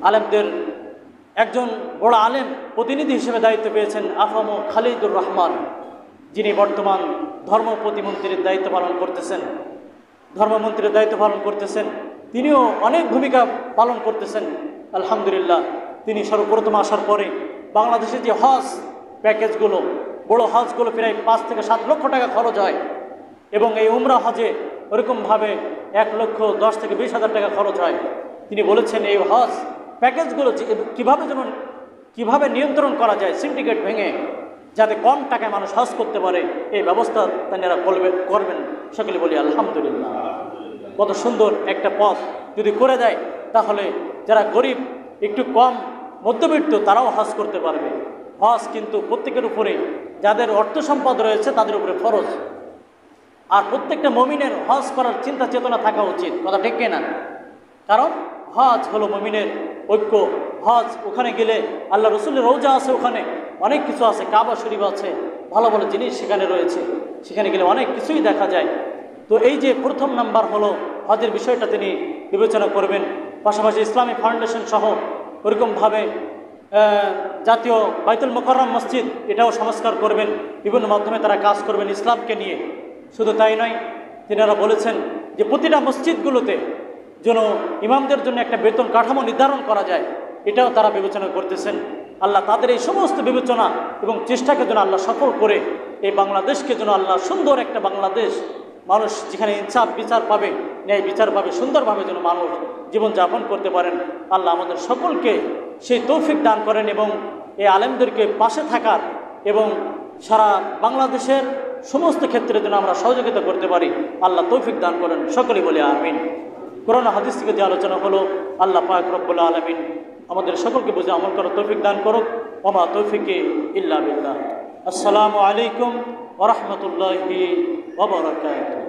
আলেমদের একজন বড় আলেম প্রতিনিধি হিসেবে দায়িত্ব পেয়েছেন আফামো খালিদুর রহমান, যিনি বর্তমান ধর্ম প্রতিমন্ত্রীর দায়িত্ব পালন করতেছেন, ধর্মমন্ত্রীর দায়িত্ব পালন করতেছেন। তিনিও অনেক ভূমিকা পালন করতেছেন আলহামদুলিল্লাহ। তিনি সর্বপ্রথম আসার পরে বাংলাদেশে যে হজ প্যাকেজগুলো, বড় হজগুলো প্রায় 5 থেকে 7 লক্ষ টাকা খরচ হয়, এবং এই উমরা হজে ওরকমভাবে 1,10,000 থেকে 20,000 টাকা খরচ হয়। তিনি বলেছেন এই হজ প্যাকেজগুলো কীভাবে নিয়ন্ত্রণ করা যায়, সিন্ডিকেট ভেঙে, যাতে কম টাকায় মানুষ হজ করতে পারে, এই ব্যবস্থা তারা করবেন। সকলে বলি আলহামদুলিল্লাহ। কত সুন্দর একটা পথ যদি করে দেয়, তাহলে যারা গরিব, একটু কম মধ্যবিত্ত, তারাও হজ করতে পারবে। হজ কিন্তু প্রত্যেকের উপরে, যাদের অর্থ সম্পদ রয়েছে তাদের উপরে ফরজ। আর প্রত্যেকটা মুমিনের হজ করার চিন্তা চেতনা থাকা উচিত, কথা ঠিক কিনা? কারণ হজ হলো মুমিনের ঐক্য। হজ, ওখানে গেলে আল্লাহ রসুলের রওজা আছে, ওখানে অনেক কিছু আছে, কাবা শরীফ আছে, ভালো ভালো জিনিস সেখানে রয়েছে, সেখানে গেলে অনেক কিছুই দেখা যায়। তো এই যে প্রথম নাম্বার হলো হজের বিষয়টা তিনি বিবেচনা করবেন। পাশাপাশি ইসলামী ফাউন্ডেশন সহ ওরকমভাবে জাতীয় বাইতুল মুকাররম মসজিদ, এটাও সংস্কার করবেন, বিভিন্ন মাধ্যমে তারা কাজ করবেন ইসলামকে নিয়ে। শুধু তাই নয়, তিনারা বলেছেন যে প্রতিটা মসজিদগুলোতে যেন ইমামদের জন্য একটা বেতন কাঠামো নির্ধারণ করা যায়, এটাও তারা বিবেচনা করতেছেন। আল্লাহ তাদের এই সমস্ত বিবেচনা এবং চেষ্টাকে যেন আল্লাহ সফল করে এই বাংলাদেশকে যেন আল্লাহ সুন্দর একটা বাংলাদেশ, মানুষ যেখানে ইনসাফ বিচার পাবে, ন্যায় বিচার পাবে, সুন্দরভাবে যেন মানুষ জীবনযাপন করতে পারেন। আল্লাহ আমাদের সকলকে সেই তৌফিক দান করেন এবং এই আলেমদেরকে পাশে থাকার এবং সারা বাংলাদেশের সমস্ত ক্ষেত্রে যেন আমরা সহযোগিতা করতে পারি, আল্লাহ তৌফিক দান করেন। সকলেই বলে আমিন। কোরআন হাদিস থেকে যে আলোচনা হলো, আল্লাহ পাক রব্বুল আলামিন আমাদের সকলকে বুঝে আমল করার তৌফিক দান করুক। ওমা তৌফিকে ইল্লা বিল্লাহ। আসসালামু আলাইকুম ওয়া রাহমাতুল্লাহি ওয়া বারাকাতুহু।